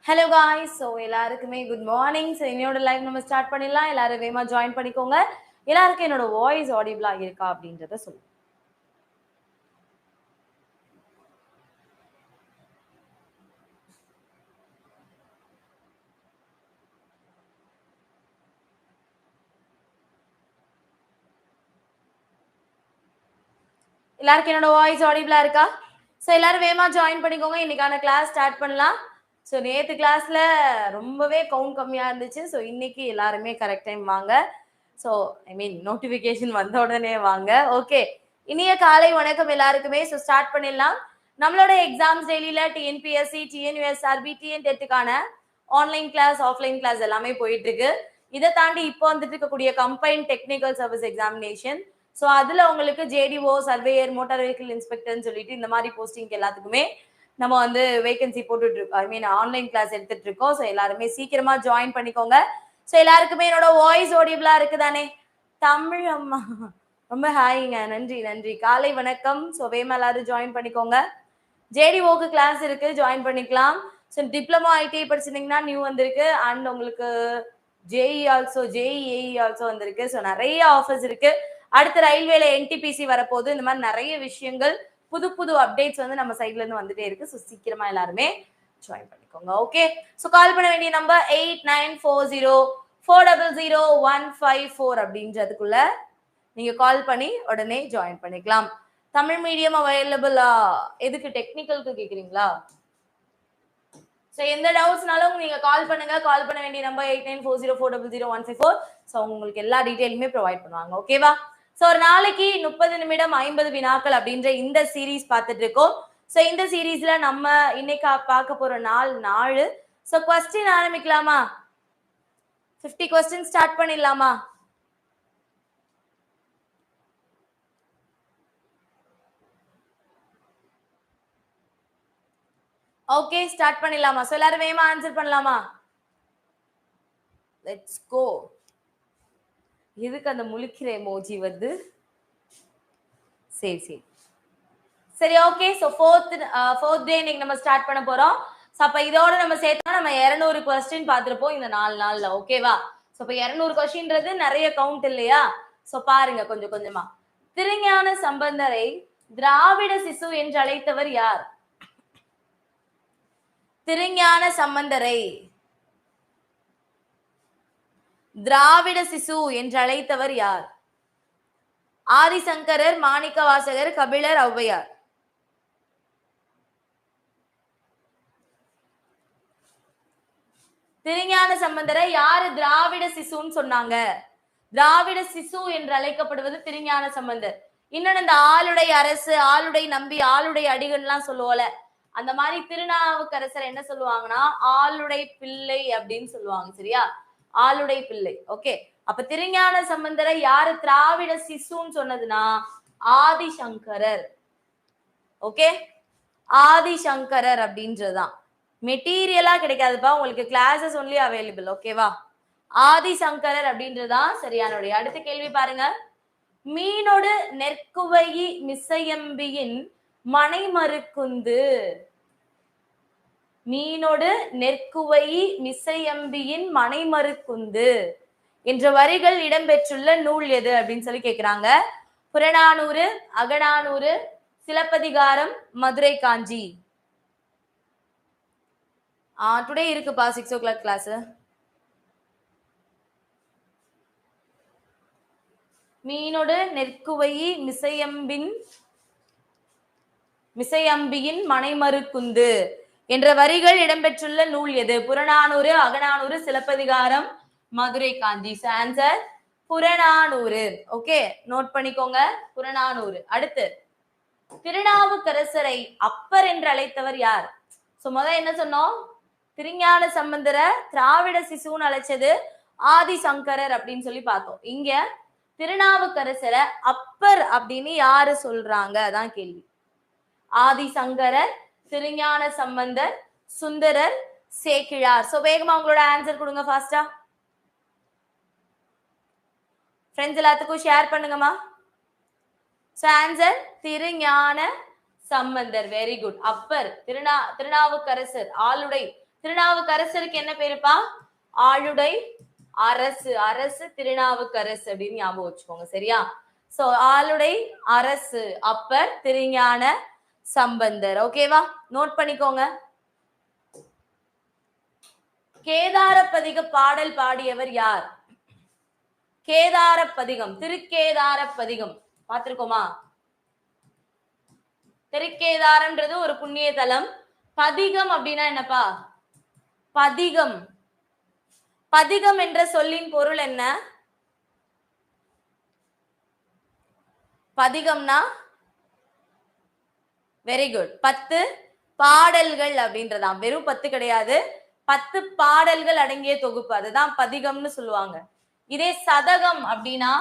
Hello guys, so எல்லாருக்குமே good morning. So என்னோட live நம்ம ஸ்டார்ட் பண்ணிடலாம். எல்லாரும் வேகமா ஜாயின் பண்ணிக்கோங்க. எல்லாருக்கும் என்னோட வாய்ஸ் ஆடிபிளா இருக்கா அப்படின்றத சொல்லுங்க. எல்லாருக்கும் என்னோட வாய்ஸ் ஆடிபிளா இருக்கா? ஸோ எல்லாரும் வேகமா ஜாயின் பண்ணிக்கோங்க. இன்னைக்கான கிளாஸ் ஸ்டார்ட் பண்ணலாம். ஸோ நேற்று கிளாஸ்ல ரொம்பவே கவுண்ட் கம்மியா இருந்துச்சு. ஸோ இன்னைக்கு எல்லாருமே கரெக்ட் டைம் வாங்க. ஸோ நோட்டிஃபிகேஷன் வந்த உடனே வாங்க. ஓகே, இனிய காலை வணக்கம் எல்லாருக்குமே. ஸோ ஸ்டார்ட் பண்ணிடலாம். நம்மளோட எக்ஸாம்ஸ் டெய்லியில டிஎன்பிஎஸ்சி, டிஎன்யூஎஸ்ஆர்பி, டிஎன்டெட்டுக்கான ஆன்லைன் கிளாஸ், ஆஃப்லைன் கிளாஸ் எல்லாமே போயிட்டு இருக்கு. இதை தாண்டி இப்போ வந்துட்டு இருக்கக்கூடிய combine technical service examination. So அதுல உங்களுக்கு ஜேடிஓ, சர்வேயர், மோட்டார் வெஹிக்கிள் இன்ஸ்பெக்டர்னு சொல்லிட்டு இந்த மாதிரி போஸ்டிங் எல்லாத்துக்குமே நம்ம வந்து வேகன்சி போட்டுட்டு இருக்கோம். ஆன்லைன் கிளாஸ் எடுத்துட்டு இருக்கோம். ஸோ எல்லாருமே சீக்கிரமா ஜாயின் பண்ணிக்கோங்க. ஸோ எல்லாருக்குமே என்னோட வாய்ஸ் ஆடிபிளா இருக்குதானே? தமிழ் அம்மா ரொம்ப ஹாய்ங்க, நன்றி நன்றி. காலை வணக்கம். ஸோ வேகமா எல்லாரும் ஜாயின் பண்ணிக்கோங்க. ஜேடிஓக்கு கிளாஸ் இருக்கு, ஜாயின் பண்ணிக்கலாம். ஸோ டிப்ளமோ ஐடிஐ படிச்சிருந்தீங்கன்னா நியூ வந்திருக்கு. அண்ட் உங்களுக்கு ஜேஇ ஆல்சோ, ஜேஇஏ ஆல்சோ வந்திருக்கு. ஸோ நிறைய ஆஃபர்ஸ் இருக்கு. அடுத்த ரயில்வேல என்டிபிசி வரப்போகுது. இந்த மாதிரி நிறைய விஷயங்கள், புது புது அப்டேட்ஸ் வந்து நம்ம சைட்ல இருந்து வந்துட்டே இருக்கு. ஸோ சீக்கிரமா எல்லாருமே ஜாயின் பண்ணிக்கோங்க. ஓகே, ஸோ கால் பண்ண வேண்டிய நம்பர் 8940400154 அப்படின்றதுக்குள்ள நீங்க கால் பண்ணி உடனே ஜாயின் பண்ணிக்கலாம். தமிழ் மீடியம் அவைலபிளா? எதுக்கு, டெக்னிக்கலுக்கு கேக்குறீங்களா? ஸோ எந்த டவுட்ஸ்னாலும் நீங்க கால் பண்ணுங்க. கால் பண்ண வேண்டிய நம்பர் 8940400154. ஸோ உங்களுக்கு எல்லா டீட்டெயிலுமே ப்ரொவைட் பண்ணுவாங்க. ஓகேவா? ஸோ ஒரு நாளைக்கு 30 நிமிடம் 50 வினாக்கள் அப்படின்ற இந்த சீரீஸ் பார்த்துட்டு இருக்கோம். ஸோ இந்த சீரீஸ்ல நம்ம இன்னைக்கு பார்க்க போற நாலு. ஸோ கொஸ்டின் ஆரம்பிக்கலாமா? 50 கொஸ்டின் ஸ்டார்ட் பண்ணிடலாமா? ஓகே, ஸ்டார்ட் பண்ணிடலாமா? ஸோ எல்லாரும் வேகமா ஆன்சர் பண்ணலாமா? Let's go. எதுக்கு அந்த முழிக்கிற எமோஜி வருது? சரி சரி சரி, ஓகே. ஸோ ஃபோர்த் டே இன்னைக்கு நம்ம ஸ்டார்ட் பண்ண போறோம். ஸோ அப்போ இதோட நம்ம சேர்த்தா நம்ம 200 கொஸ்டின் பார்த்துருப்போம் இந்த 4 நாள்ல. ஓகேவா? ஸோ இப்போ 200 கொஸ்டின்றது நிறைய கவுண்ட் இல்லையா? ஸோ பாருங்க கொஞ்சம் கொஞ்சமா. திருஞான சம்பந்தரை திராவிட சிசு என்று அழைத்தவர் யார்? திருஞான சம்பந்தரை திராவிட சிசு என்று அழைத்தவர் யார்? ஆதிசங்கரர், மாணிக்கவாசகர், கபிலர், ஔவையார். திருஞான சம்பந்தரை யாரு திராவிட சிசுன்னு சொன்னாங்க? திராவிட சிசு என்று அழைக்கப்படுவது திருஞான சம்பந்தர். இன்னொன்னு இந்த ஆளுடைய அரசு, ஆளுடை நம்பி, ஆளுடை அடிகள்லாம் சொல்லுவோல, அந்த மாதிரி திருநாவுக்கரசர் என்ன சொல்லுவாங்கன்னா ஆளுடை பிள்ளை அப்படின்னு சொல்லுவாங்க. சரியா? ஆளுடை பிள்ளை. ஓகே, அப்ப திருஞான சம்பந்தரை யாரு திராவிட சிசுன்னு சொன்னதுன்னா ஆதிசங்கரர். ஓகே, ஆதிசங்கரர் அப்படின்றதுதான். மெட்டீரியலா கிடைக்காதுப்பா உங்களுக்கு, கிளாஸஸ் ஒன்லி அவைலபிள். ஓகேவா? ஆதிசங்கரர் அப்படின்றதுதான் சரியான. அடுத்த கேள்வி பாருங்க. மீனோடு நெற்குவையி மிசையம்பியின் மனைமருக்குந்து. மீனோடு நெற்குவையி மிசையம்பியின் மனைமருக்குந்து என்ற வரிகள் இடம்பெற்றுள்ள நூல் எது அப்படின்னு சொல்லி கேக்குறாங்க. புறநானூறு, அகநானூறு, சிலப்பதிகாரம், மதுரை காஞ்சி. டுடே இருக்குப்பா 6 o'clock கிளாஸ். மீனோடு நெற்குவையி மிசையம்பியின் மனைமருக்குந்து என்ற வரிகள் இடம்பெற்றுள்ள நூல் எது? புறநானூறு, அகநானூறு, சிலப்பதிகாரம், மதுரை காஞ்சி. ஆன்சர் புறநானூறு. ஓகே, நோட் பண்ணிக்கோங்க, புறநானூறு. அடுத்து, திருநாவுக்கரசரை அப்பர் என்று அழைத்தவர் யார்? சோ முதல்ல என்ன சொன்னோம்? திருஞான சம்பந்தர திராவிட சிசுன்னு அழைச்சது ஆதிசங்கரர் அப்படின்னு சொல்லி பார்த்தோம். இங்க திருநாவுக்கரசரை அப்பர் அப்படின்னு யாரு சொல்றாங்க? அதான் கேள்வி. ஆதிசங்கரர், திருஞான சம்பந்தர், சுந்தரர், சேக்கிழார். சோ வேகமா உங்களோட ஆன்சர் கொடுங்க ஃபாஸ்டா. ஃப்ரெண்ட்ஸ் எல்லாத்துக்கும் ஷேர் பண்ணுங்கம்மா. So answer Thirugnana Sambandar. Very good. Appar Thirunavukkarasar ஆளுடை திருநாவுக்கரசருக்கு என்ன பேருப்பா? ஆளுடை அரசு. அரசு திருநாவுக்கரசு அப்படின்னு ஞாபகம் வச்சுக்கோங்க. சரியா? சோ ஆளுடை அரசு அப்பர் திருஞான சம்பந்தர். ஓகேவா? நோட் பண்ணிக்கோங்க. கேதாரப்பதிக பாடல் பாடியவர் யார்? கேதாரப்பதிகம், திருக்கேதாரப்பதிகம் பார்த்திருக்கோமா? திருக்கேதாரம்ன்றது ஒரு புண்ணிய தலம். பதிகம் அப்படின்னா என்னப்பா? பதிகம். பதிகம் என்ற சொல்லின் பொருள் என்ன? பதிகம்னா வெரி குட், 10 பாடல்கள் அப்படின்றதான். வெறும் 10 கிடையாது, 10 பாடல்கள் அடங்கிய தொகுப்பு, அதுதான் பதிகம்னு சொல்லுவாங்க. இதே சதகம் அப்படின்னா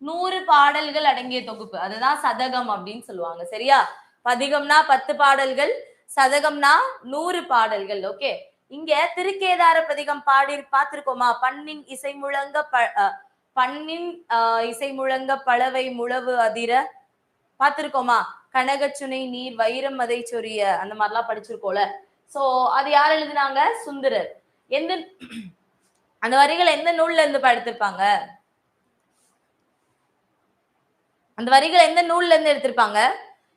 100 பாடல்கள் அடங்கிய தொகுப்பு, அதுதான் சதகம் அப்படின்னு சொல்லுவாங்க. சரியா? பதிகம்னா 10 பாடல்கள், சதகம்னா 100 பாடல்கள். ஓகே, இங்க திருக்கேதார பதிகம் பாடி பார்த்திருக்கோமா? பண்ணின் இசை முழங்க பண்ணின் இசை முழங்க பலவை முழவு அதிர பார்த்திருக்கோமா? கனகச்சுனை நீர் வைரம் அதை சொரிய, அந்த மாதிரிலாம் படிச்சிருக்கோம்ல. சோ அது யார் எழுதினாங்க? சுந்தரர். எந்த அந்த வரிகள் எந்த நூல்ல இருந்து எடுத்திருப்பாங்க? அந்த வரிகள் எந்த நூல்ல இருந்து எடுத்திருப்பாங்க?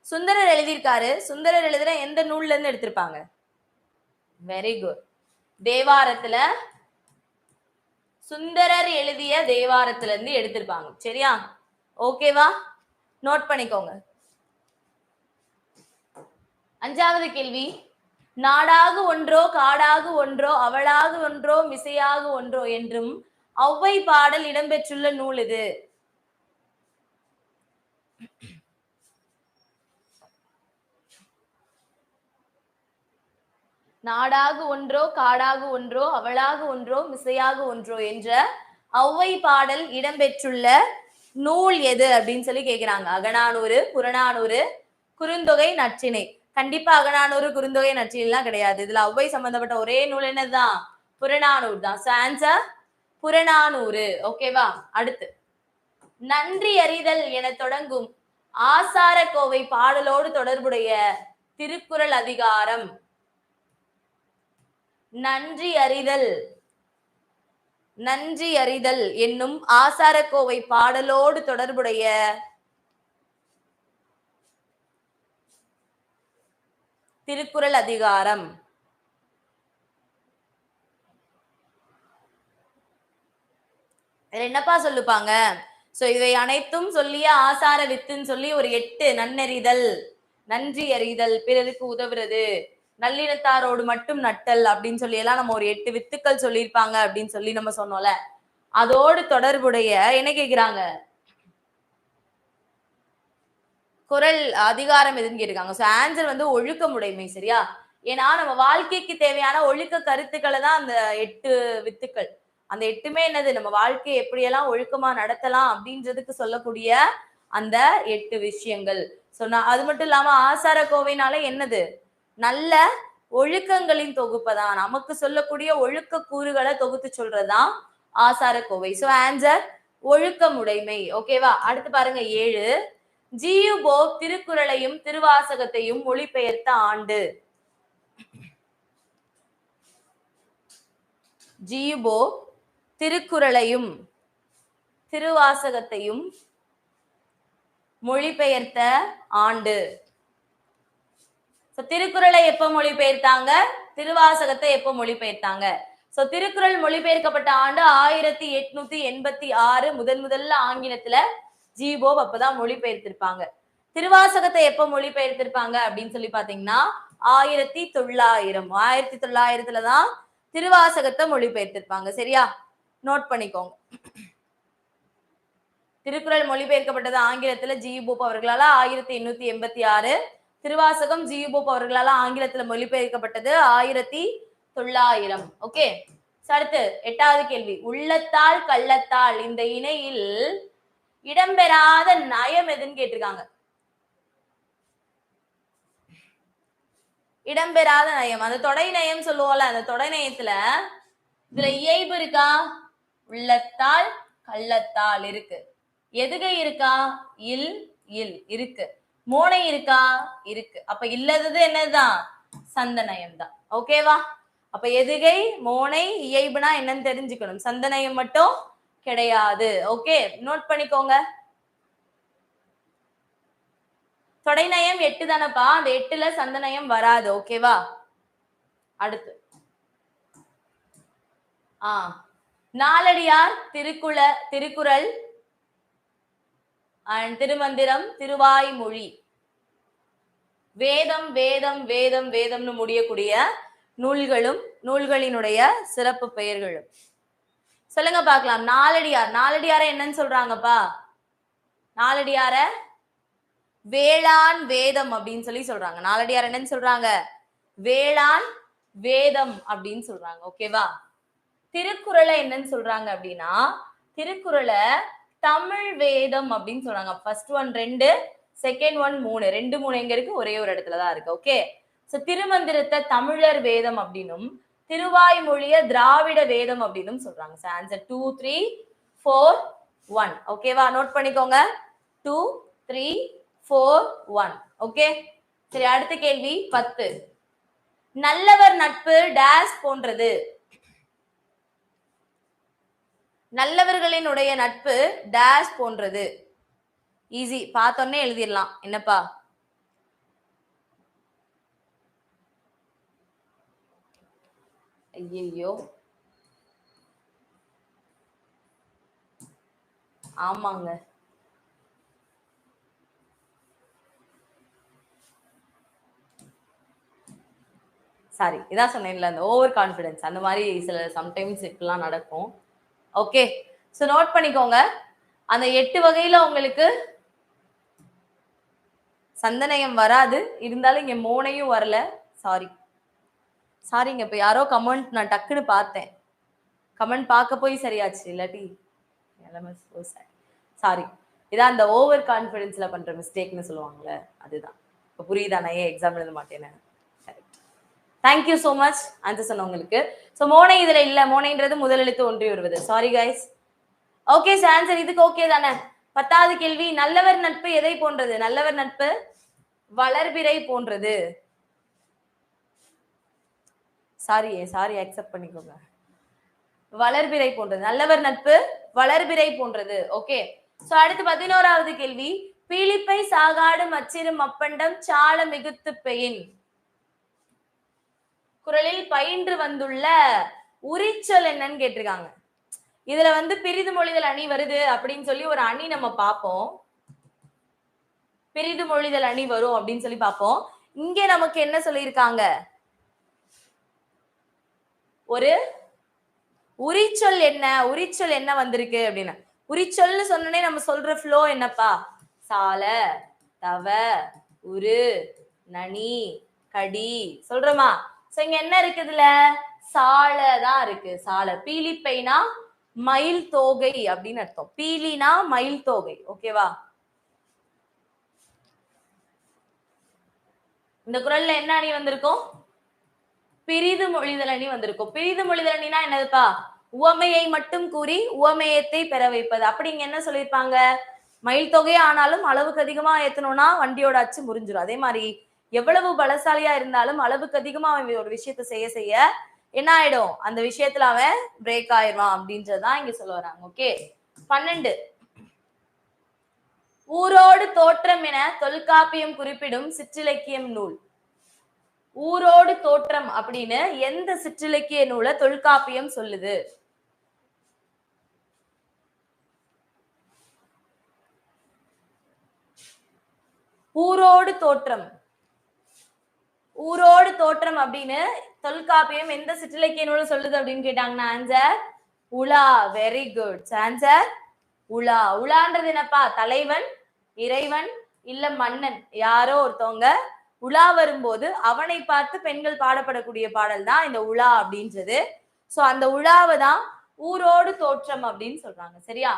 சுந்தரர் எழுதியிருக்காரு. சுந்தரர் எழுதுற எந்த நூல்ல இருந்து எடுத்திருப்பாங்க? Very good, தேவாரத்துல. சுந்தரர் எழுதிய தேவாரத்துல இருந்து எடுத்திருப்பாங்க. சரியா? ஓகேவா? நோட் பண்ணிக்கோங்க. 5வது கேள்வி. நாடாகு ஒன்றோ காடாகு ஒன்றோ அவளாகு ஒன்றோ மிசையாகு ஒன்றோ என்றும் ஔவை பாடல் இடம்பெற்றுள்ள நூல் இது. நாடாகு ஒன்றோ காடாகு ஒன்றோ அவளாகு ஒன்றோ மிசையாகு ஒன்றோ என்ற ஔவை பாடல் இடம்பெற்றுள்ள நூல் எது அப்படின்னு சொல்லி கேக்குறாங்க. அகநானூறு, புறநானூறு, குறுந்தொகை, நற்றிணை. கண்டிப்பா அகநானூறு, குறுந்தொகை, நற்றிணை எல்லாம் கிடையாது. இதுல ஔவை சம்பந்தப்பட்ட ஒரே நூல் என்னதுதான்? புறநானூறு தான். So answer Purananuru. ஓகேவா? அடுத்து, நன்றி அறிதல் என தொடங்கும் ஆசார கோவை பாடலோடு தொடர்புடைய திருக்குறள் அதிகாரம். நன்றி அறிதல், நன்றி அறிதல் என்னும் ஆசாரக்கோவை பாடலோடு தொடர்புடைய திருக்குறள் அதிகாரம். என்னப்பா சொல்லுப்பாங்க? சோ இவை அனைத்தும் சொல்லிய ஆசார வித்துன்னு சொல்லி ஒரு 8 நன்னெறிதல், நன்றி அறிதல், பிறருக்கு உதவுறது, நல்லினத்தாரோடு மட்டும் நட்டல் அப்படின்னு சொல்லி எல்லாம் நம்ம ஒரு 8 வித்துக்கள் சொல்லியிருப்பாங்க அப்படின்னு சொல்லி நம்ம சொன்னோம்ல. அதோடு தொடர்புடைய என்ன கேக்குறாங்க? குறள் அதிகாரம் எதுன்னு கேட்டிருக்காங்க. சோ ஆன்சர் வந்து ஒழுக்கமுடைமை. சரியா? ஏன்னா நம்ம வாழ்க்கைக்கு தேவையான ஒழுக்க கருத்துக்களை தான் அந்த 8 வித்துக்கள். அந்த 8மே என்னது? நம்ம வாழ்க்கையை எப்படியெல்லாம் ஒழுக்கமா நடத்தலாம் அப்படின்றதுக்கு சொல்லக்கூடிய அந்த 8 விஷயங்கள். சோ அது மட்டும் இல்லாம ஆசார கோவைனால என்னது? நல்ல ஒழுக்கங்களின் தொகுப்பை தான், நமக்கு சொல்லக்கூடிய ஒழுக்க கூறுகளை தொகுத்து சொல்றதுதான் ஆசார கோவை. So answer ஒழுக்கமுடைமை. ஓகேவா? அடுத்து பாருங்க 7. ஜியு போப் திருக்குறளையும் திருவாசகத்தையும் மொழிபெயர்த்த ஆண்டு. ஜியு போப் திருக்குறளையும் திருவாசகத்தையும் மொழிபெயர்த்த ஆண்டு. திருக்குறளை எப்ப மொழிபெயர்த்தாங்க? திருவாசகத்தை எப்ப மொழிபெயர்த்தாங்க? சோ திருக்குறள் மொழிபெயர்க்கப்பட்ட ஆண்டு 1886. முதல்ல ஆங்கிலத்துல ஜிபோப் அப்பதான் மொழிபெயர்த்திருப்பாங்க. திருவாசகத்தை எப்ப மொழிபெயர்த்திருப்பாங்க அப்படின்னு சொல்லி பாத்தீங்கன்னா 1900. 1900தான் திருவாசகத்தை மொழிபெயர்த்திருப்பாங்க. சரியா? நோட் பண்ணிக்கோங்க. திருக்குறள் மொழிபெயர்க்கப்பட்டது ஆங்கிலத்துல ஜிபோப் அவர்களால 1886. திருவாசகம் ஜிபோப் அவர்களால ஆங்கிலத்துல மொழிபெயர்க்கப்பட்டது 1900. ஓகே, அடுத்து 8வது கேள்வி. உள்ளத்தால் கள்ளத்தால் இந்த இணையில் இடம்பெறாத நயம் எதுன்னு கேட்டிருக்காங்க. இடம்பெறாத நயம், அந்த தொடை நயம் சொல்லுவோம்ல, அந்த தொடை நயத்துல இதுல இயைபு இருக்கா? உள்ளத்தால் கள்ளத்தால் இருக்கு. எதுகை இருக்கா? இல் இல் இருக்கு. மோனை இருக்கா? இருக்கு. அப்ப இல்லது என்னதுதான்? சந்தநயம் தான். ஓகேவா? அப்ப எதுகை மோனை இயைபுனா என்னன்னு தெரிஞ்சுக்கணும். சந்தநயம் மட்டும் கிடையாது. ஓகே, நோட் பண்ணிக்கோங்க. தொடைநயம் 8 தானப்பா, அந்த 8ல சந்தநயம் வராது. ஓகேவா? அடுத்து நாலடியார் திருக்குறள் அண்ட் திருமந்திரம் திருவாய்மொழி வேதம் வேதம் வேதம் வேதம்னு முடியக்கூடிய நூல்களும் நூல்களினுடைய சிறப்பு பெயர்களும் சொல்லுங்க பார்க்கலாம். நாலடியார என்னன்னு சொல்றாங்கப்பா? நாலடியார வேளாண் வேதம் அப்படின்னு சொல்லி சொல்றாங்க. நாலடியார் என்னன்னு சொல்றாங்க? வேளாண் வேதம் அப்படின்னு சொல்றாங்க. ஓகேவா? திருக்குறளை என்னன்னு சொல்றாங்க அப்படின்னா, திருக்குறளை தமிழ் வேதம் அப்படின்னு சொல்றாங்க. First one 2, second one 3. 2, 3 எங்க இருக்கு? ஒரே ஒரு இடத்துலதான் இருக்கு. ஓகே, சோ திருமந்திரத்தை தமிழர் வேதம் அப்படின்னும் திருவாய்மொழிய திராவிட வேதம் அப்படின்னு சொல்றாங்க. ஆன்சர் 2, 3, 4, 1. ஓகேவா? நோட் பண்ணிக்கோங்க. 2, 3, 4, 1. ஓகே, சரி. அடுத்த கேள்வி 10. நல்லவர் நட்பு டேஸ் போன்றது. நல்லவர்களினுடைய நட்பு டேஷ் போன்றது. ஈஸி, பார்த்தோன்னே எழுதிடலாம். என்னப்பா? ஐயோ, ஆமாங்க. சாரி, இதான் சொன்னேன்ல, அந்த ஓவர் கான்பிடன்ஸ் அந்த மாதிரி சில சம்டைம்ஸ் இப்படிலாம் நடக்கும். ஓகே, சோ நோட் பண்ணிக்கோங்க. அந்த 8 வகையில உங்களுக்கு சந்தநயம் வராது. இருந்தாலும் இங்க மோனையும் வரல. சாரிங்க. இப்ப யாரோ கமெண்ட் நான் டக்குன்னு பார்த்தேன். கமெண்ட் பார்க்க போய் சரியாச்சு. இல்லாட்டி சாரி. இதான் அந்த ஓவர் கான்பிடன்ஸ்ல பண்ற மிஸ்டேக்னு சொல்லுவாங்கல்ல, அதுதான். இப்ப புரியுதா நான் ஏன் எக்ஸாம் எழுத மாட்டேன்னு? தேங்க்யூ சோ மச் ஆன்சர் சொன்னவங்களுக்கு. சோ மோனை இதுல இல்ல. மோனைன்றது முதல் எழுத்து ஒன்றி வருவது. Sorry guys. ஓகே, ஆன்சர் இதுக்கு ஓகே தானே? 10வது கேள்வி, நல்லவர் நட்பு எதை போன்றது? நல்லவர் நட்பு வளர்பிறை போன்றது. சாரி அக்செப்ட் பண்ணிக்கோங்க. வளர்பிறை போன்றது. நல்லவர் நட்பு வளர்பிறை போன்றது. ஓகே, சோ அடுத்து 11வது கேள்வி, பீலிப்பை சாகாடு மச்சிறு மப்பண்டம் சால மிகுத்து பெயின். குறளில் பயின்று வந்துள்ள உரிச்சொல் என்னன்னு கேட்டிருக்காங்க. இதுல பிரிது மொழிதல் அணி வருது அப்படின்னு சொல்லி ஒரு அணி நம்ம பார்ப்போம். பிரிது மொழிதல் அணி வரும் அப்படின்னு சொல்லி பார்ப்போம். இங்க நமக்கு என்ன சொல்லியிருக்காங்க? ஒரு உரிச்சொல் என்ன வந்திருக்கு அப்படின்னா, உரிச்சொல்னு சொன்னே நம்ம சொல்ற ஃப்ளோ என்னப்பா? சால, தவ, உரு, நனி, கடி சொல்றோமா? சோ இங்க என்ன இருக்குதுல? சால தான் இருக்கு. சால. பீலிப்பைனா மயில் தோகை அப்படின்னு அர்த்தம். பீலினா மயில் தோகை. ஓகேவா? இந்த குறள்ல என்ன அணி வந்திருக்கும்? பிரிது மொழிதல் அணி வந்திருக்கும். பிரிது மொழிதல் அணினா என்னதுப்பா? உவமையை மட்டும் கூறி உவமையத்தை பெற வைப்பது. அப்படிங்க என்ன சொல்லியிருப்பாங்க? மயில் தொகையே ஆனாலும் அளவுக்கு அதிகமா ஏத்தணும்னா வண்டியோட அச்சு முறிஞ்சிடும். அதே மாதிரி எவ்வளவு பலசாலியா இருந்தாலும் அளவுக்கு அதிகமா அவன் ஒரு விஷயத்த செய்ய என்ன ஆயிடும்? அந்த விஷயத்துல அவன் பிரேக் ஆயிடுவான் அப்படின்றதுதான் இங்க சொல்ல வராங்க. ஓகே, 12. ஊரோடு தோற்றம் என தொல்காப்பியம் குறிப்பிடும் சிற்றிலக்கியம் நூல். ஊரோடு தோற்றம் அப்படின்னு எந்த சிற்றிலக்கிய நூலை தொல்காப்பியம் சொல்லுது? ஊரோடு தோற்றம் அப்படின்னு தொல்காப்பியம் எந்த சிற்றிலக்கிய நூலை சொல்லுது அப்படின்னு கேட்டாங்கன்னா ஆன்சர் உலா. Very good. ஆன்சர் உலா. உலான்றது என்னப்பா? தலைவன், இறைவன், இல்ல மன்னன், யாரோ ஒருத்தவங்க உலா வரும்போது அவனை பார்த்து பெண்கள் பாடப்படக்கூடிய பாடல் தான் இந்த உலா அப்படின்றது. சோ அந்த உலாவை தான் ஊரோடு தோற்றம் அப்படின்னு சொல்றாங்க. சரியா?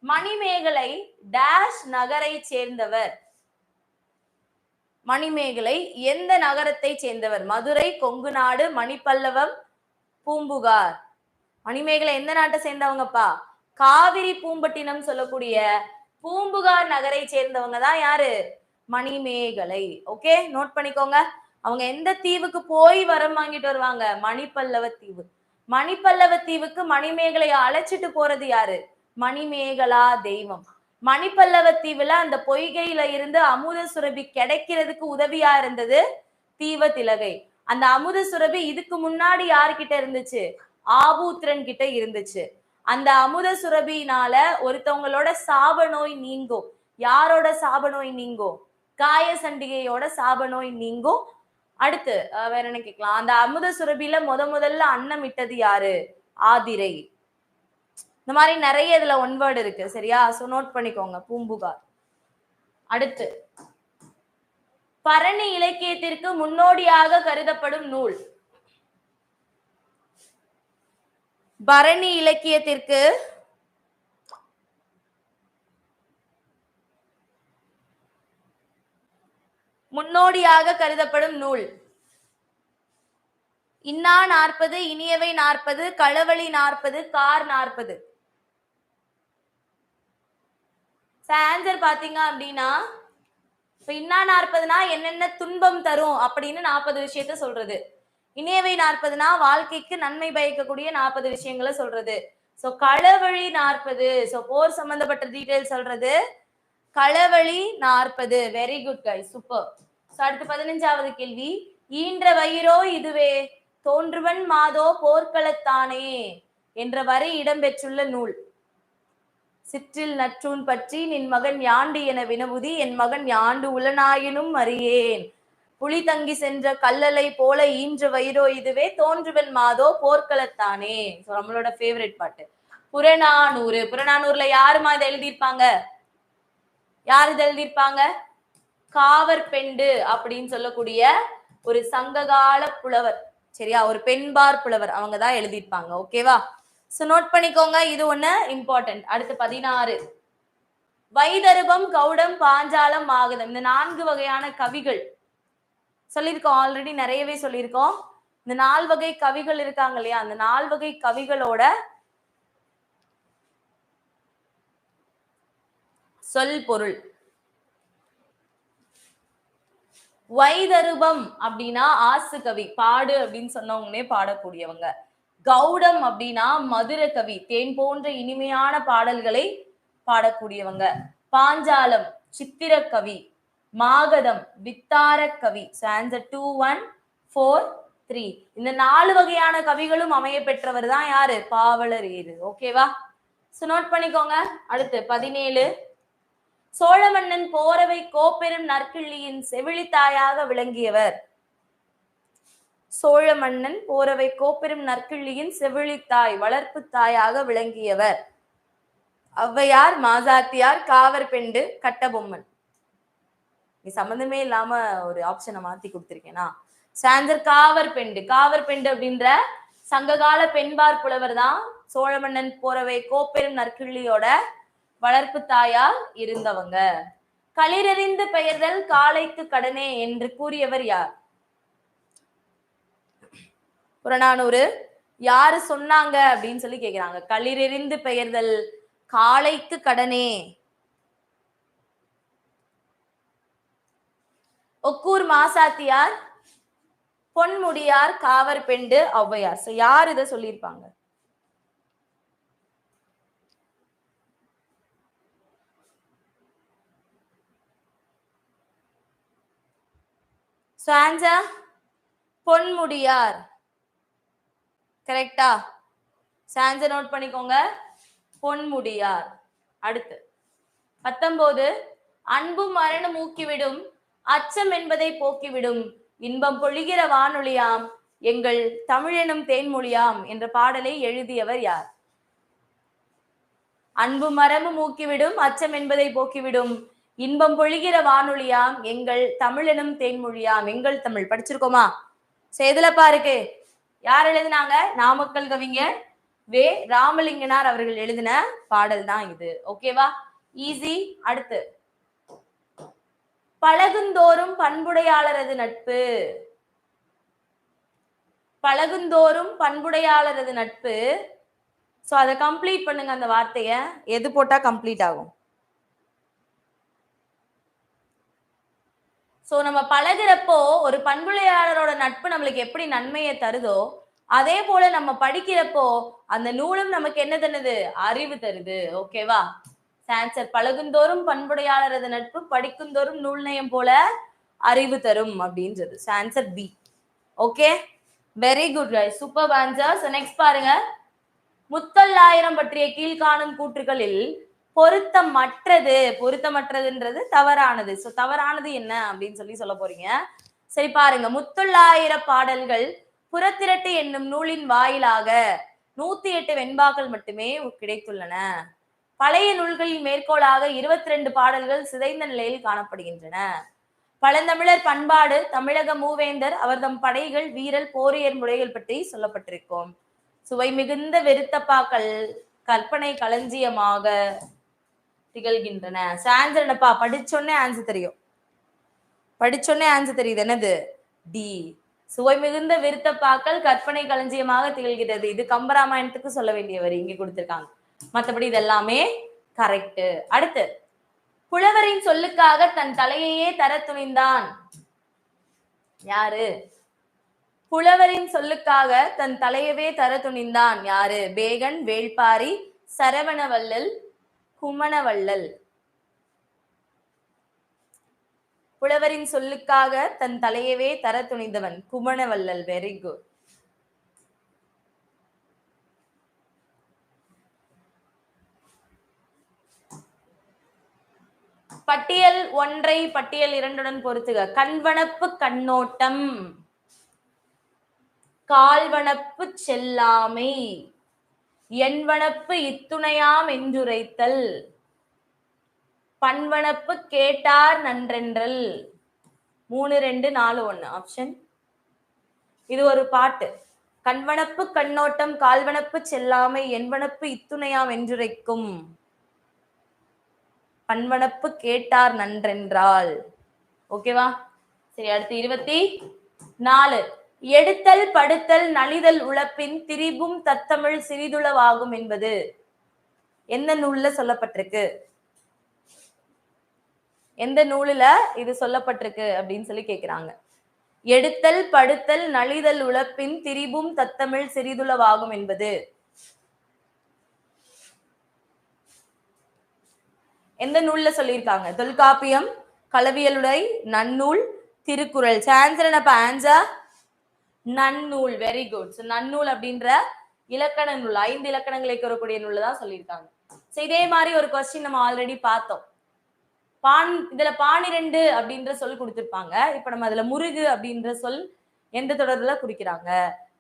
மணிமேகலை டேஷ் நகரை சேர்ந்தவர். மணிமேகலை எந்த நகரத்தை சேர்ந்தவர்? மதுரை, கொங்கு நாடு, மணிப்பல்லவம், பூம்புகார். மணிமேகலை எந்த நாட்டை சேர்ந்தவங்கப்பா? காவிரி பூம்பட்டினம் சொல்லக்கூடிய பூம்புகார் நகரை சேர்ந்தவங்க தான் யாரு? மணிமேகலை. ஓகே, நோட் பண்ணிக்கோங்க. அவங்க எந்த தீவுக்கு போய் வரம் வாங்கிட்டு வருவாங்க? மணிப்பல்லவ தீவு. மணிப்பல்லவ தீவுக்கு மணிமேகலையை அழைச்சிட்டு போறது யாரு? மணிமேகலா தெய்வம். மணிப்பல்லவ தீவுல அந்த பொய்கையில இருந்து அமுத சுரபி கிடைக்கிறதுக்கு உதவியா இருந்தது தீவதிலகை. அந்த அமுத சுரபி இதுக்கு முன்னாடி யார்கிட்ட இருந்துச்சு? ஆபூத்திரன் கிட்ட இருந்துச்சு. அந்த அமுத சுரபினால ஒருத்தவங்களோட சாப நோய் நீங்கும். யாரோட சாப நோய் நீங்கும்? காய சண்டிகையோட சாப நோய் நீங்கும். அடுத்து வேற என்ன கேட்கலாம்? அந்த அமுத சுரபியில முதல்ல அன்னம் இட்டது யாரு? ஆதிரை. இந்த மாதிரி நிறைய இதுல ஒன் வேர்டு இருக்கு, சரியா? சோ நோட் பண்ணிக்கோங்க. பூம்புகார். அடுத்து பரணி இலக்கியத்திற்கு முன்னோடியாக கருதப்படும் நூல். பரணி இலக்கியத்திற்கு முன்னோடியாக கருதப்படும் நூல். இன்னா 40, இனியவை 40, களவழி 40, கார் 40. ஆன்சர் பாத்தீங்க அப்படின்னா, இப்ப இன்னா 40னா என்னென்ன துன்பம் தரும் அப்படின்னு 40 விஷயத்த சொல்றது. இனியவை 40னா வாழ்க்கைக்கு நன்மை பயக்கக்கூடிய 40 விஷயங்களை சொல்றது. சோ களவழி 40. சோ போர் சம்பந்தப்பட்ட டீடைல் சொல்றது Kalavazhi 40. Very good guys, super. So அடுத்து 15வது கேள்வி. ஈன்ற வயிறோ இதுவே தோன்றுவன் மாதோ போர்க்களத்தானே என்ற வரி இடம்பெற்றுள்ள நூல். சிற்றில் நற்றூன் பற்றி நின் மகன் யாண்டு என வினவுதி என் மகன் யாண்டு உளனாயினும் அறியேன். புலி தங்கி சென்ற கல்லலை போல ஈன்ற வயிறோ இதுவே தோன்றுவன் மாதோ போர்க்களத்தானே. நம்மளோட ஃபேவரட் பாட்டு புறநானூறு. புறநானூறுல யாருமா இதை எழுதியிருப்பாங்க? யார் இதை எழுதியிருப்பாங்க? காவற்பெண்டு அப்படின்னு சொல்லக்கூடிய ஒரு சங்ககால புலவர், சரியா? ஒரு பெண்பார் புலவர், அவங்க தான் எழுதியிருப்பாங்க. ஓகேவா? சோ நோட் பண்ணிக்கோங்க, இது ஒண்ணு இம்பார்ட்டன்ட். அடுத்து 16. வைதருபம், கௌடம், பாஞ்சாலம், மாகதம். இந்த 4 வகையான கவிகள் சொல்லியிருக்கோம், ஆல்ரெடி நிறையவே சொல்லியிருக்கோம். இந்த 4 வகை கவிகள் இருக்காங்க இல்லையா? அந்த 4 வகை கவிகளோட சொல் பொருள். வைதருபம் அப்படின்னா ஆசு கவி, பாடு அப்படின்னு சொன்னவங்களே பாடக்கூடியவங்க. கௌடம் அப்படின்னா மதுர கவி, தேன் போன்ற இனிமையான பாடல்களை பாடக்கூடியவங்க. பாஞ்சாலம் சித்திர கவி. மாகதம் வித்தார கவி. ஆன்சர் 2, 1, 4, 3. இந்த 4 வகையான கவிகளும் அமைய பெற்றவர் தான் யாரு? பாவலர் ஏறு. ஓகேவா? சோ நோட் பண்ணிக்கோங்க. அடுத்து 17. சோழ மன்னன் போரவை கோப்பெரும் நற்கிள்ளியின் செவிலித்தாயாக விளங்கியவர். சோழ மன்னன் போரவை கோப்பெரும் நற்கிள்ளியின் செவிலித்தாய், வளர்ப்பு தாயாக விளங்கியவர். ஔவையார், மாசாத்தியார், காவற்பெண்டு, கட்டபொம்மன். நீ சம்பந்தமே இல்லாம ஒரு ஆப்ஷனை மாத்தி கொடுத்திருக்கேனா? ஆன்சர் காவற்பெண்டு. காவற்பெண்டு அப்படின்ற சங்ககால பெண்பார் புலவர் தான் சோழ மன்னன் போரவை கோப்பெரும் நற்கிள்ளியோட வளர்ப்பு தாயா இருந்தவங்க. களிரெறிந்து பெயர்தல் காளைக்கு கடனே என்று கூறியவர் யார்? புறநானூறு. யாரு சொன்னாங்க அப்படின்னு சொல்லி கேக்குறாங்க. களிரெறிந்து பெயர்தல் காளைக்கு கடனே. ஒக்கூர் மாசாத்தியார், பொன்முடியார், காவற்பெண்டு, ஔவையார். சோ யார் இதை சொல்லியிருப்பாங்க? So answer Ponmudiyar. கரெக்டா? ஆன்சர் நோட் பண்ணிக்கோங்க, பொன்முடியார். அடுத்து 19. அன்பும் மரணம் ஊக்கிவிடும், அச்சம் என்பதை போக்கிவிடும், இன்பம் பொழிகிற வானொலியாம் எங்கள் தமிழெனும் தேன்மொழியாம் என்ற பாடலை எழுதியவர் யார்? அன்பு மரமும் ஊக்கிவிடும், அச்சம் என்பதை போக்கிவிடும், இன்பம் பொழிகிற வானொலியாம் எங்கள் தமிழெனும் தேன்மொழியாம். எங்கள் தமிழ் படிச்சிருக்கோமா? எதுல பாருக்கு? யார் எழுதினாங்க? நாமக்கல் கவிஞர் வே. ராமலிங்கனார் அவர்கள் எழுதின பாடல் தான் இது. ஓகேவா? ஈஸி. அடுத்து பழகுந்தோறும் பண்புடையாளரது நட்பு. பழகுந்தோறும் பண்புடையாளரது நட்பு. சோ அதை கம்ப்ளீட் பண்ணுங்க. அந்த வார்த்தைய எது போட்டா கம்ப்ளீட் ஆகும்? சோ நம்ம பழகுறப்போ ஒரு பண்புடையாளரோட நட்பு நம்மளுக்கு எப்படி நன்மையை தருதோ அதே போல நம்ம படிக்கிறப்போ அந்த நூலும் நமக்கு என்ன தருது, அறிவு தருது. ஓகேவா? ஆன்சர் பழகுந்தோறும் பண்புடையாளரது நட்பு படிக்குந்தோறும் நூல் நயம் போல அறிவு தரும் அப்படின்றது. Answer B. Okay, very good guys, super answer. So next பாருங்க, முத்தொள்ளாயிரம் பற்றிய கீழ்காணும் கூற்றுகளில் பொருத்தமற்றதுன்றது தவறானது. சோ தவறானது என்ன அப்படின்னு சொல்ல போறீங்க. சரி பாருங்க, முத்தொள்ளாயிரம் பாடல்கள் புறத்திரட்டு என்னும் நூலின் வாயிலாக 108 வெண்பாக்கள் மட்டுமே கிடைத்துள்ளன. பழைய நூல்களில் மேற்கோளாக 22 பாடல்கள் சிதைந்த நிலையில் காணப்படுகின்றன. பழந்தமிழர் பண்பாடு, தமிழக மூவேந்தர், அவர்தம் படைகள், வீரல், போரியர் முறைகள் பற்றி சொல்லப்பட்டிருக்கும். சுவை மிகுந்த வெறுத்தப்பாக்கள் கற்பனை களஞ்சியமாக திகழ்கின்றன. ஆன்சர் என்னப்பா? படிச்சோன்னே ஆன்சர் தெரியும். படிச்சோன்னே ஆன்சர் தெரியுது. என்னது? டி. சுவை மிகுந்த விருத்தப்பாக்கள் கற்பனை களஞ்சியமாக திகழ்கிறது. இது கம்பராமாயணத்துக்கு சொல்ல வேண்டிய வரி இங்க கொடுத்திருக்காங்க. மற்றபடி இது எல்லாமே கரெக்ட். அடுத்து, புலவரின் சொல்லுக்காக தன் தலையையே தர துணிந்தான் யாரு? புலவரின் சொல்லுக்காக தன் தலையவே தர துணிந்தான் யாரு? பேகன், வேள்பாரி, சரவணவள்ளல், குமணவள்ளல். புலவரின் சொல்லுக்காக தன் தலையவே தர துணிந்தவன் குமணவள்ளல். Very good. பட்டியல் 1 பட்டியல் 2 பொறுத்துக. கண்வனப்பு கண்ணோட்டம், கால்வனப்பு செல்லாமை, எண்வனப்பு இத்துணையாம் என்றுரைத்தல், பண்வனப்பு கேட்டார் நன்றென்றல். 3, 2, 4, 1 ஆப்ஷன். இது ஒரு பாட்டு. கண்வனப்பு கண்ணோட்டம், கால்வனப்பு செல்லாமை, எண்வனப்பு இத்துணையாம் என்றுரைக்கும், பண்வனப்பு கேட்டார் நன்றென்றால். ஓகேவா? சரி, அடுத்து 24. எடுத்தல் படுத்தல் நலிதல் உழப்பின் திரிபும் தத்தமிழ் சிறிதுளவாகும் என்பது எந்த நூல்ல சொல்லப்பட்டிருக்கு? எந்த நூலுல இது சொல்லப்பட்டிருக்கு அப்படின்னு கேக்குறாங்க. எடுத்தல் படுத்தல் நலிதல் உழப்பின் திரிபும் தத்தமிழ் சிறிதுளவாகும் என்பது எந்த நூல்ல சொல்லியிருக்காங்க? தொல்காப்பியம், களவியலுரை, நன்னூல், திருக்குறள். ஆன்சர் என்னப்பா? Answer Nannool. Very good. Nannool அப்படின்ற இலக்கண நூல், 5 இலக்கணங்களை கூறக்கூடிய நூல் தான் சொல்லியிருக்காங்க. இதே மாதிரி ஒரு கொஸ்டின் நம்ம ஆல்ரெடி பார்த்தோம். இதுல 12 அப்படின்ற சொல் கொடுத்திருப்பாங்க. இப்ப நம்ம அதுல முருகு அப்படின்ற சொல் எந்த தொடர்புல குறிக்கிறாங்க?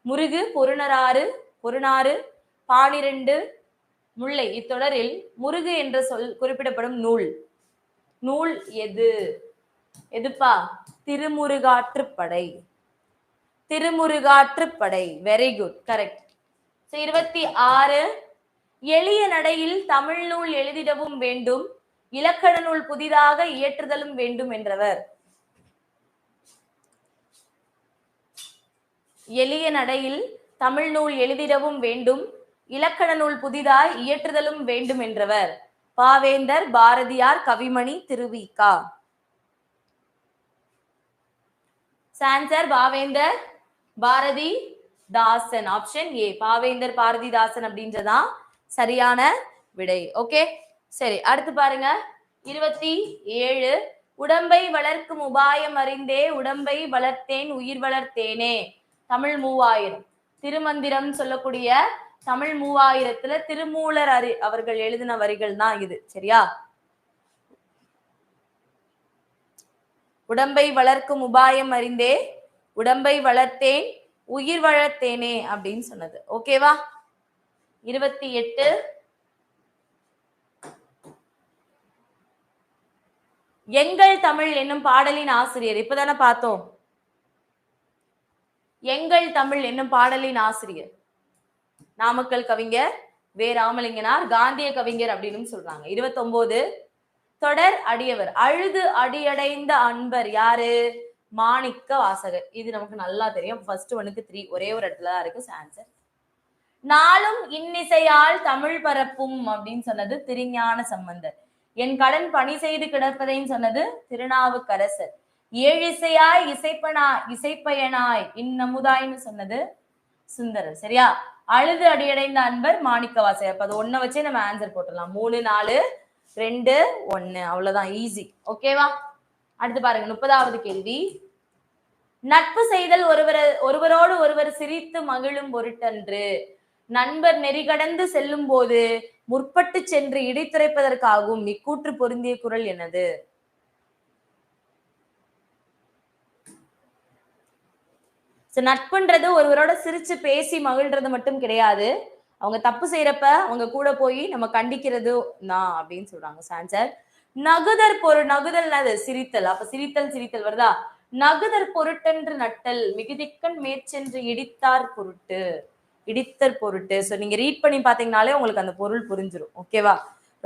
முருகு, பொருணாறு, 12, முல்லை. இத்தொடரில் முருகு என்ற சொல் குறிப்பிடப்படும் நூல் எது? எதுப்பா? Thirumurugatruppadai. Thirumurugatruppadai. Very good, correct. 26. எளிய நடையில் தமிழ் நூல் எழுதிடவும் வேண்டும், இலக்கண நூல் புதிதாக இயற்றுதலும் வேண்டும் என்றவர். எளிய நடையில் தமிழ் நூல் எழுதிடவும் வேண்டும், இலக்கண நூல் புதிதாய் இயற்றுதலும் வேண்டும் என்றவர். Pavendar, Bharathiyar, Kavimani, Thiruvika. Answer Pavendar Bharathidasan. Option A, Pavendar Bharathidasan அப்படின்றதான் சரியான விடை. ஓகே, சரி, அடுத்து பாருங்க. 27. உடம்பை வளர்க்கும் உபாயம் அறிந்தே உடம்பை வளர்த்தேன் உயிர் வளர்த்தேனே. தமிழ் 3000 திருமந்திரம் சொல்லக்கூடிய தமிழ் 3000த்துல திருமூலர் அவர்கள் எழுதின வரிகள் தான் இது. சரியா? உடம்பை வளர்க்கும் உபாயம் அறிந்தே உடம்பை வளர்த்தேன் உயிர் வளர்த்தேனே அப்படின்னு சொன்னது. ஓகேவா? 28. எங்கள் தமிழ் என்னும் பாடலின் ஆசிரியர். இப்பதானே பார்த்தோம். எங்கள் தமிழ் என்னும் பாடலின் ஆசிரியர் நாமக்கல் கவிஞர் வே. ராமலிங்கனார், காந்திய கவிஞர் அப்படின்னு சொல்றாங்க. 29. தொடர் அடியவர், அழுது அடியடைந்த அன்பர் யாரு? மாணிக்க வாசகர். இது நமக்கு நல்லா தெரியும். ஃபர்ஸ்ட் 1க்கு 3 ஒரே ஒரு இடத்துல தான் இருக்கு. ஆன்சர். நாளும் இன்னிசையால் தமிழ் பரப்பும் அப்படின்னு சொன்னது திருஞான சம்பந்தர். என் கடன் பணி செய்து கிடப்பதைன்னு சொன்னது திருநாவுக்கரசர். ஏழிசையாய் இசைப்பயனாய் இன்னமுதாய்னு சொன்னது சுந்தரர். சரியா? அழுது அடியடைந்த அன்பர் மாணிக்கவாசகர். அப்ப அது ஒன்ன வச்சே நம்ம ஆன்சர் போட்டுடலாம். 3 4 2 1 அவ்வளவுதான். ஈஸி. ஓகேவா? அடுத்து பாருங்க 30வது கேள்வி. நட்பு செய்தல் ஒருவரோடு ஒருவர் சிரித்து மகிழும் பொருட்டன்று. நண்பர் நெறிகடந்து செல்லும் போது முற்பட்டு சென்று இடித்துரைப்பதற்காகும் இக்கூற்று பொருந்திய குறள் எனது? நட்புன்றது ஒருவரோட சிரிச்சு பேசி மகிழ்றது மட்டும் கிடையாது. அவங்க தப்பு செய்யறப்ப அவங்க கூட போய் நம்ம கண்டிக்கிறது தான் அப்படின்னு சொல்றாங்க. ஆன்சர் நகுதற் பொருள். நகுதல் சிரித்தல். அப்ப சிரித்தல் வருதா? நகுதற் பொருட்டென்று நட்டல் மிகுதிக்கண் மேற்சென்று இடித்தார் பொருட்டு. இடித்தற் பொருட்டு. சோ நீங்க ரீட் பண்ணி பாத்தீங்கன்னாலே உங்களுக்கு அந்த பொருள் புரிஞ்சிடும். ஓகேவா?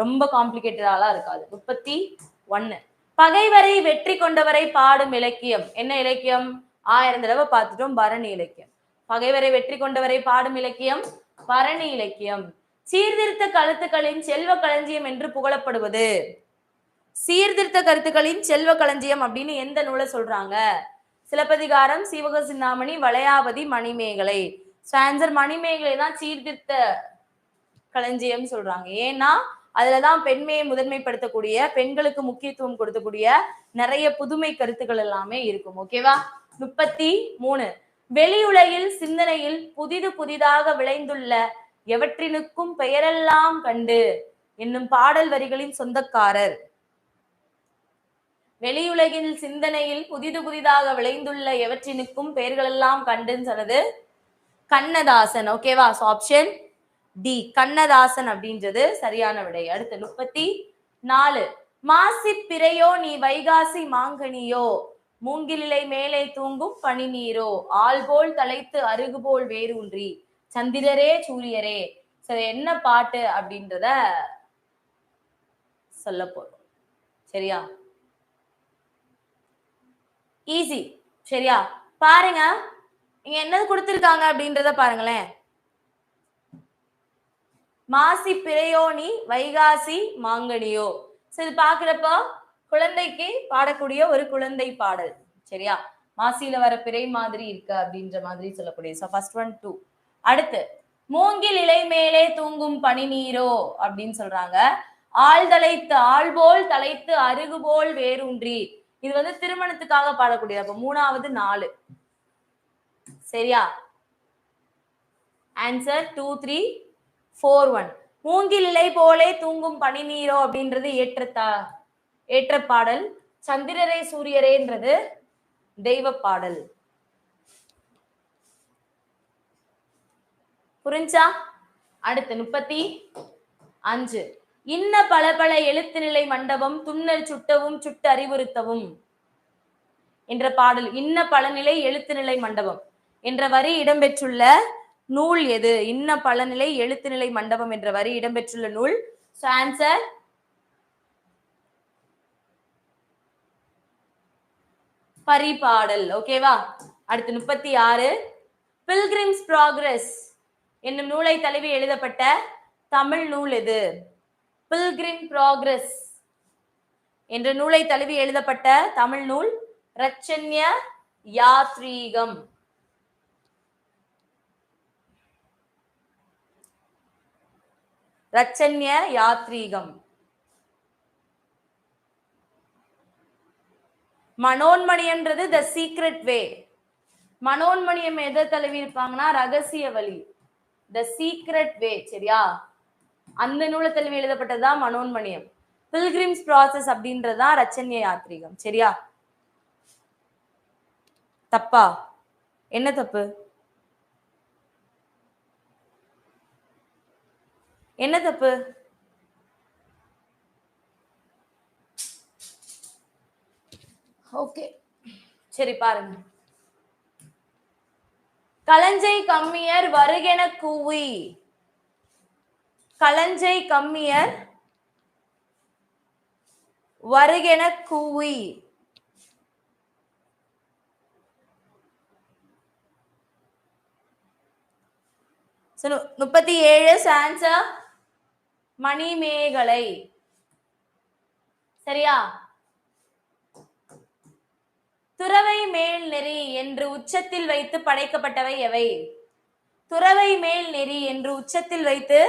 ரொம்ப காம்ப்ளிகேட்டடாலாம் இருக்காது. 31 பகைவரை வெற்றி கொண்டவரை பாடும் இலக்கியம். என்ன இலக்கியம்? 1000 தடவை பார்த்துட்டோம். பரணி இலக்கியம். பகைவரை வெற்றி கொண்டவரை பாடும் இலக்கியம் பரணி இலக்கியம். சீர்திருத்த கருத்துக்களின் செல்வ களஞ்சியம் என்று புகழப்படுவது. சீர்திருத்த கருத்துக்களின் செல்வ களஞ்சியம் அப்படின்னு எந்த நூலை சொல்றாங்க? சிலப்பதிகாரம், சீவக சிந்தாமணி, வளையாபதி, மணிமேகலை. ஆன்சர் மணிமேகலை தான் சீர்திருத்த களஞ்சியம் சொல்றாங்க. ஏன்னா அதுலதான் பெண்மையை முதன்மைப்படுத்தக்கூடிய, பெண்களுக்கு முக்கியத்துவம் கொடுக்கக்கூடிய நிறைய புதுமை கருத்துக்கள் எல்லாமே இருக்கும். ஓகேவா? 33 வெளியுலகில் சிந்தனையில் புதிதாக விளைந்துள்ள எவற்றினுக்கும் பெயரெல்லாம் கண்டு என்னும் பாடல் வரிகளின் சொந்தக்காரர். வெளியுலகில் சிந்தனையில் புதிதாக விளைந்துள்ள எவற்றினுக்கும் பெயர்களெல்லாம் கண்டுன்னு சொன்னது கண்ணதாசன். ஓகேவா? ஆப்ஷன் டி கண்ணதாசன் அப்படின்றது சரியான விடை. அடுத்து 34 மாசி பிறையோ நீ வைகாசி மாங்கனியோ மூங்கிலிலை மேலே தூங்கும் பனி நீரோ ஆள் போல் தலைத்து அருகு போல் வேரூன்றி சந்திரரே சூரியரே. சரி, என்ன பாட்டு அப்படின்றத சொல்ல போறோம். சரியா? ஈஸி. சரியா? பாருங்க இங்க என்னது கொடுத்திருக்காங்க அப்படின்றத பாருங்களேன். மாசி பிறையோ நீ வைகாசி மாங்கனியோ. இது பாக்குறப்ப குழந்தைக்கு பாடக்கூடிய ஒரு குழந்தை பாடல். சரியா? மாசியில வர பிறை மாதிரி இருக்கு அப்படின்ற மாதிரி சொல்லக்கூடிய. ஃபர்ஸ்ட் 1 2. அடுத்து மூங்கில் இலை மேலே தூங்கும் பனி நீரோ அப்படின்னு சொல்றாங்க. ஆள் போல் தலைத்து அருகு போல் வேரூன்றி. இது திருமணத்துக்காக பாடக்கூடியது. அப்ப 3வது 4. சரியா? ஆன்சர் 2 3 4 1. மூங்கில் இலை போலே தூங்கும் பனி நீரோ அப்படின்றது ஏற்ற பாடல். சந்திரரே சூரியரேன்றது தெய்வ பாடல். புரிஞ்சா? அடுத்து 35 இன்ன பல எழுத்து நிலை மண்டபம் துண்ணல் சுட்டவும் சுட்டு அறிவுறுத்தவும் என்ற பாடல். இன்ன பலநிலை எழுத்து நிலை மண்டபம் என்ற வரி இடம்பெற்றுள்ள நூல் எது? இன்ன பலநிலை எழுத்து நிலை மண்டபம் என்ற வரி இடம்பெற்றுள்ள நூல். ஆன்சர் பரிபாடல். ஓகேவா? அடுத்து 36 பில்கிரிம்ஸ் ப்ராக்ரஸ் என்னும் நூலை தழுவி எழுதப்பட்ட தமிழ் நூல் எது? பில்கிரிம் ப்ராக்ரஸ் என்ற நூலை தழுவி எழுதப்பட்ட தமிழ் நூல் ரச்சன்ய யாத்ரீகம். ரச்சன்ய யாத்ரீகம். மனோன்மணியம்ன்றது த சீக்ரெட் வே. மனோன்மணியம் எதை தழுவி இருப்பாங்கன்னா ரகசிய வழி, த சீக்ரெட் வே. சரியா? அந்த நூலை தழுவி எழுதப்பட்டதுதான் மனோன்மணியம். பில்கிரிம்ஸ் ப்ராசஸ் அப்படின்றதுதான் ரச்சன்ய யாத்ரீகம். சரியா? தப்பா? என்ன தப்பு? என்ன தப்பு? ஓகே, சரி பாருங்க. களஞ்சை கம்மியர் வருகென கூவி. களஞ்சை கம்மியர் வருகென கூவி. So, 37 answer Manimekalai. சரியா? துறவை மேல் நெறி என்று உச்சத்தில் வைத்து படைக்கப்பட்டவை எவை? துறவை மேல் நெறி என்று உச்சத்தில் வைத்து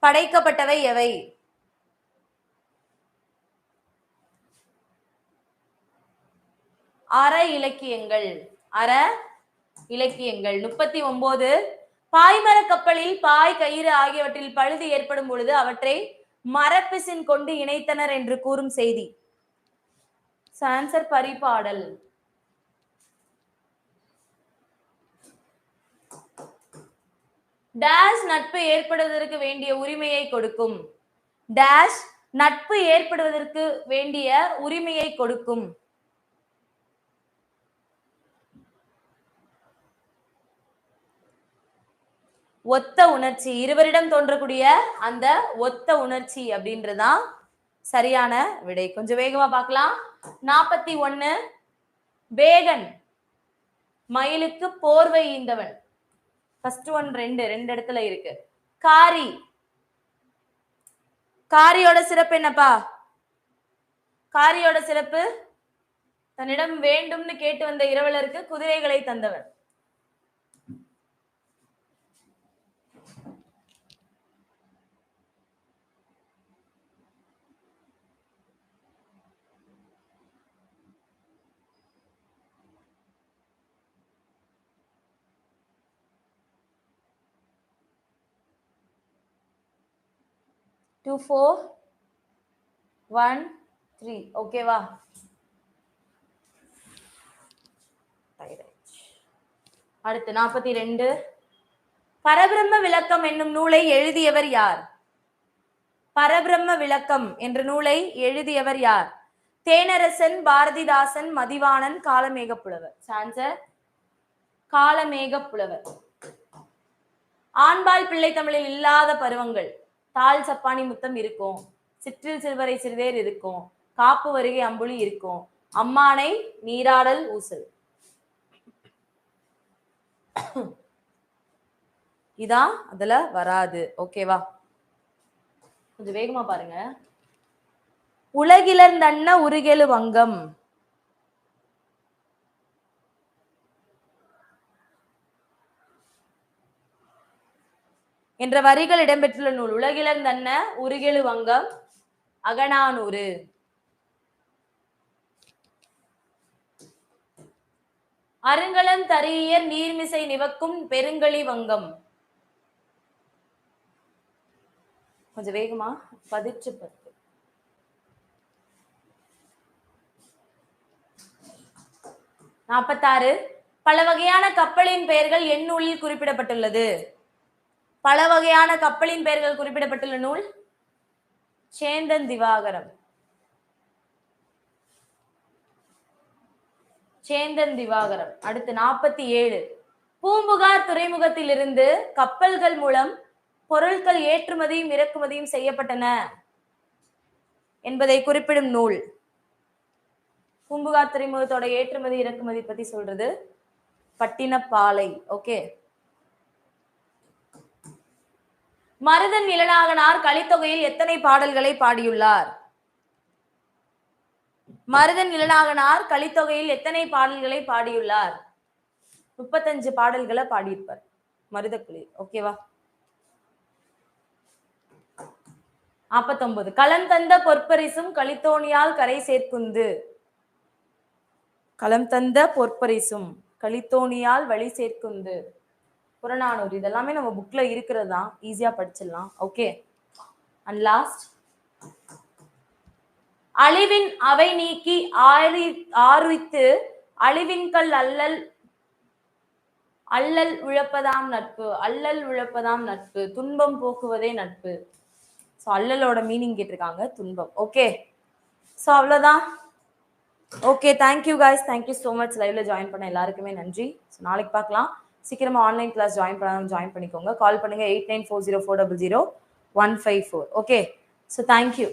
படைக்கப்பட்டவை எவை? அற இலக்கியங்கள். அற இலக்கியங்கள். 39 பாய்மர கப்பலில் பாய் கயிறு ஆகியவற்றில் பழுது ஏற்படும் பொழுது அவற்றை மரப்பிசின் கொண்டு இணைத்தனர் என்று கூறும் செய்தி. ஆன்சர் பரிபாடல். டேஷ் நட்பு ஏற்படுவதற்கு வேண்டிய உரிமையை கொடுக்கும். டேஷ் நட்பு ஏற்படுவதற்கு வேண்டிய உரிமையை கொடுக்கும். ஒத்த உணர்ச்சி. இருவரிடம் தோன்றக்கூடிய அந்த ஒத்த உணர்ச்சி அப்படின்றதான் சரியான விடை. கொஞ்சம் வேகமா பார்க்கலாம். 41 வேகன் மயிலுக்கு போர்வை ஈந்தவன். ஃபர்ஸ்ட் ஒன் ரெண்டு இடத்துல இருக்கு. காரி. காரியோட சிறப்பு என்னப்பா? காரியோட சிறப்பு தன்னிடம் வேண்டும்னு கேட்டு வந்த இரவலருக்கு குதிரைகளை தந்தவன். Two, 4, 1, 3. ஓகேவா? அடுத்து 42 பரபிரம்ம விளக்கம் என்னும் நூலை எழுதியவர் யார்? பரபிரம்ம விளக்கம் என்ற நூலை எழுதியவர் யார்? தேனரசன், பாரதிதாசன், மதிவாணன், காலமேக புலவர். ஆன்சர் காலமேக புலவர். ஆண்பால் பிள்ளை தமிழில் இல்லாத பருவங்கள். தாள் சப்பானி முத்தம் இருக்கும், சிற்றில் சிறுவரை சிறுதேர் இருக்கும், காப்பு வருகை அம்புலி இருக்கும், அம்மானை நீராடல் ஊசல். இதான் அதுல வராது. ஓகேவா? கொஞ்சம் வேகமா பாருங்க. உலகிலர்ந்தன்ன உருகெழு வங்கம். என்ற வரிகள் இடம்பெற்றுள்ள நூல். உலகிலர்ந்தன்ன உருகெழு வங்கம் அகநானூறு. அருங்கலம் தரியர் நீர்மிசை நிவக்கும் பெருங்களி வங்கம். கொஞ்சம் வேகமா. 10. 46 பல வகையான கப்பலின் பெயர்கள் என் நூலில் குறிப்பிடப்பட்டுள்ளது. பல வகையான கப்பலின் பெயர்கள் குறிப்பிடப்பட்டுள்ள நூல் சேந்தன் திவாகரம். சேந்தன் திவாகரம். அடுத்து 47 பூம்புகார் துறைமுகத்திலிருந்து கப்பல்கள் மூலம் பொருட்கள் ஏற்றுமதியும் இறக்குமதியும் செய்யப்பட்டன என்பதை குறிப்பிடும் நூல். பூம்புகார் துறைமுகத்தோட ஏற்றுமதி இறக்குமதி பத்தி சொல்றது பட்டினப்பாலை. ஓகே. மருதன் இளநாகனார் கலித்தொகையில் எத்தனை பாடல்களை பாடியுள்ளார்? மருதன் இளநாகனார் கலித்தொகையில் எத்தனை பாடல்களை பாடியுள்ளார்? 35 பாடல்களை பாடியிருப்பார் மருதக்குழி. ஓகேவா? 49 களம் தந்த பொற்பரிசும் கலித்தோணியால் கரை சேர்க்குந்து. களம் தந்த பொற்பரிசும் கலித்தோணியால் வழி சேர்க்குந்து. புறநானூறு. இதெல்லாமே நம்ம புக்ல இருக்கிறது தான், ஈஸியா படிச்சிடலாம். ஓகே. அண்ட் லாஸ்ட் அழிவின் அவை நீக்கி ஆறுவித்து அழிவின்கல் அல்லல் அல்லல் உழப்பதாம் நட்பு. அல்லல் உழப்பதாம் நட்பு. துன்பம் போக்குவதே நட்பு. ஸோ அல்லலோட மீனிங் கேட்டிருக்காங்க, துன்பம். ஓகே. ஸோ அவ்வளோதான். Okay, thank you guys. Thank you so much. லைவ்ல ஜாயின் பண்ண எல்லாருக்குமே நன்றி. ஸோ நாளைக்கு பார்க்கலாம். சீக்கிரமா ஆன்லைன் கிளாஸ் ஜாயின் பண்ணாலும் ஜாயின் பண்ணிக்கோங்க. கால் பண்ணுங்க 8940400154. ஓகே. So thank you.